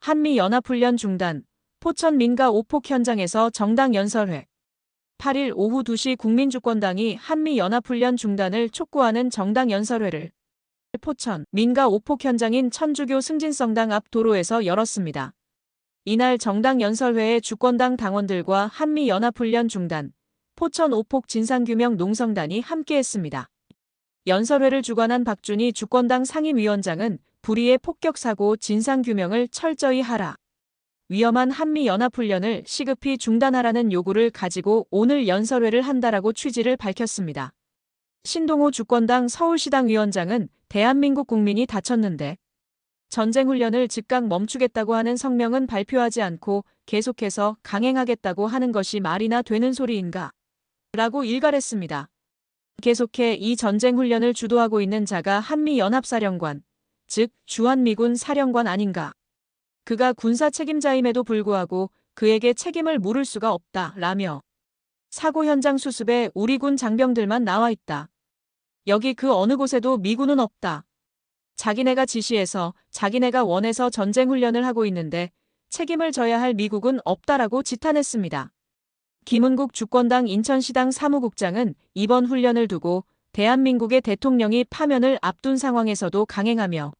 한미연합훈련 중단, 포천 민가 오폭 현장에서 정당 연설회. 8일 오후 2시 국민주권당이 한미연합훈련 중단을 촉구하는 정당 연설회를 포천 민가 오폭 현장인 천주교 승진성당 앞 도로에서 열었습니다. 이날 정당 연설회에 주권당 당원들과 한미연합훈련 중단, 포천 오폭 진상규명 농성단이 함께했습니다. 연설회를 주관한 박준희 주권당 상임위원장은 불의의 폭격사고 진상규명을 철저히 하라. 위험한 한미연합훈련을 시급히 중단하라는 요구를 가지고 오늘 연설회를 한다라고 취지를 밝혔습니다. 신동호 주권당 서울시당 위원장은 대한민국 국민이 다쳤는데 전쟁훈련을 즉각 멈추겠다고 하는 성명은 발표하지 않고 계속해서 강행하겠다고 하는 것이 말이나 되는 소리인가? 라고 일갈했습니다. 계속해 이 전쟁훈련을 주도하고 있는 자가 한미연합사령관, 즉 주한미군 사령관 아닌가? 그가 군사 책임자임에도 불구하고 그에게 책임을 물을 수가 없다 라며 사고 현장 수습에 우리 군 장병들만 나와 있다. 여기 그 어느 곳에도 미군은 없다. 자기네가 지시해서 자기네가 원해서 전쟁훈련을 하고 있는데 책임을 져야 할 미국은 없다라고 지탄했습니다. 김은국 주권당 인천시당 사무국장은 이번 훈련을 두고 대한민국의 대통령이 파면을 앞둔 상황에서도 강행하며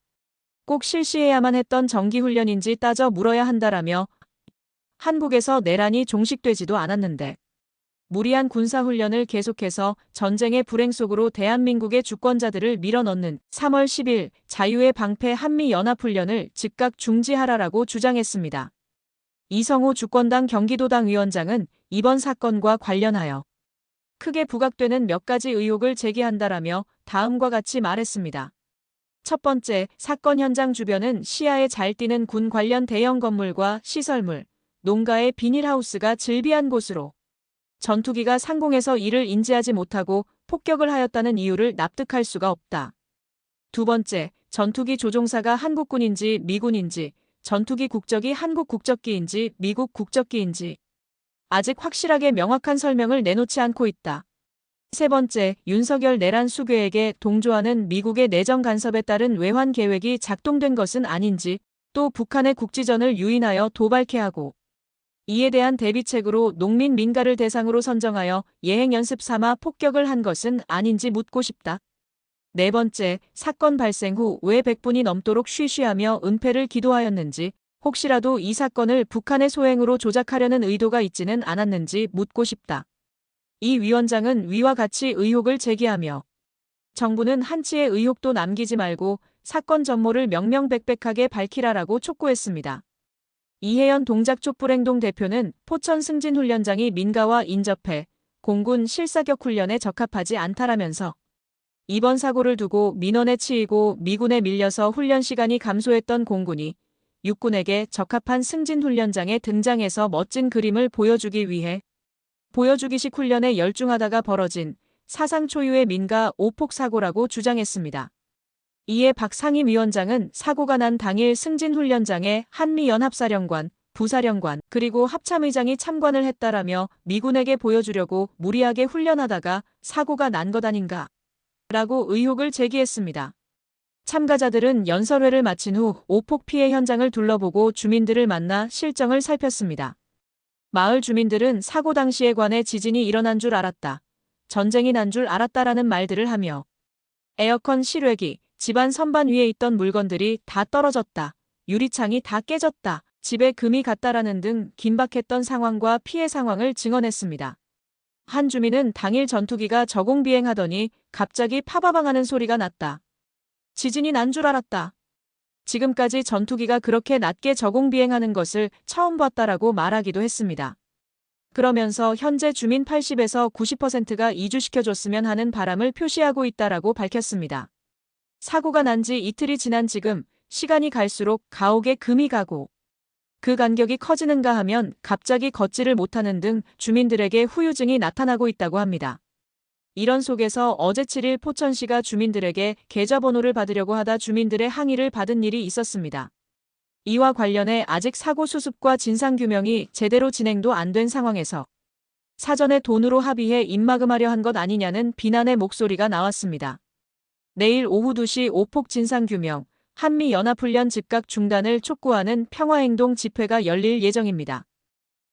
꼭 실시해야만 했던 정기훈련인지 따져 물어야 한다라며 한국에서 내란이 종식되지도 않았는데 무리한 군사훈련을 계속해서 전쟁의 불행 속으로 대한민국의 주권자들을 밀어넣는 3월 10일 자유의 방패 한미연합훈련을 즉각 중지하라라고 주장했습니다. 이성호 주권당 경기도당 위원장은 이번 사건과 관련하여 크게 부각되는 몇 가지 의혹을 제기한다라며 다음과 같이 말했습니다. 첫 번째, 사건 현장 주변은 시야에 잘 띄는 군 관련 대형 건물과 시설물, 농가의 비닐하우스가 즐비한 곳으로 전투기가 상공에서 이를 인지하지 못하고 폭격을 하였다는 이유를 납득할 수가 없다. 두 번째, 전투기 조종사가 한국군인지 미군인지, 전투기 국적이 한국 국적기인지 미국 국적기인지 아직 확실하게 명확한 설명을 내놓지 않고 있다. 세 번째, 윤석열 내란 수괴에게 동조하는 미국의 내정 간섭에 따른 외환 계획이 작동된 것은 아닌지, 또 북한의 국지전을 유인하여 도발케 하고 이에 대한 대비책으로 농민 민가를 대상으로 선정하여 예행 연습 삼아 폭격을 한 것은 아닌지 묻고 싶다. 네 번째, 사건 발생 후 왜 100분이 넘도록 쉬쉬하며 은폐를 기도하였는지, 혹시라도 이 사건을 북한의 소행으로 조작하려는 의도가 있지는 않았는지 묻고 싶다. 이 위원장은 위와 같이 의혹을 제기하며 정부는 한치의 의혹도 남기지 말고 사건 전모를 명명백백하게 밝히라라고 촉구했습니다. 이혜연 동작촛불행동 대표는 포천 승진훈련장이 민가와 인접해 공군 실사격 훈련에 적합하지 않다라면서 이번 사고를 두고 민원에 치이고 미군에 밀려서 훈련 시간이 감소했던 공군이 육군에게 적합한 승진훈련장에 등장해서 멋진 그림을 보여주기 위해 보여주기식 훈련에 열중하다가 벌어진 사상 초유의 민가 오폭 사고라고 주장했습니다. 이에 박 상임위원장은 사고가 난 당일 승진훈련장에 한미연합사령관, 부사령관, 그리고 합참의장이 참관을 했다라며 미군에게 보여주려고 무리하게 훈련하다가 사고가 난 것 아닌가? 라고 의혹을 제기했습니다. 참가자들은 연설회를 마친 후 오폭 피해 현장을 둘러보고 주민들을 만나 실정을 살폈습니다. 마을 주민들은 사고 당시에 관해 지진이 일어난 줄 알았다. 전쟁이 난 줄 알았다라는 말들을 하며 에어컨 실외기, 집안 선반 위에 있던 물건들이 다 떨어졌다. 유리창이 다 깨졌다. 집에 금이 갔다라는 등 긴박했던 상황과 피해 상황을 증언했습니다. 한 주민은 당일 전투기가 저공 비행하더니 갑자기 파바방하는 소리가 났다. 지진이 난 줄 알았다. 지금까지 전투기가 그렇게 낮게 저공 비행하는 것을 처음 봤다라고 말하기도 했습니다. 그러면서 현재 주민 80에서 90%가 이주시켜줬으면 하는 바람을 표시하고 있다라고 밝혔습니다. 사고가 난 지 이틀이 지난 지금 시간이 갈수록 가옥에 금이 가고 그 간격이 커지는가 하면 갑자기 걷지를 못하는 등 주민들에게 후유증이 나타나고 있다고 합니다. 이런 속에서 어제 7일 포천시가 주민들에게 계좌번호를 받으려고 하다 주민들의 항의를 받은 일이 있었습니다. 이와 관련해 아직 사고 수습과 진상규명이 제대로 진행도 안 된 상황에서 사전에 돈으로 합의해 입막음하려 한 것 아니냐는 비난의 목소리가 나왔습니다. 내일 오후 2시 오폭 진상규명, 한미연합훈련 즉각 중단을 촉구하는 평화행동 집회가 열릴 예정입니다.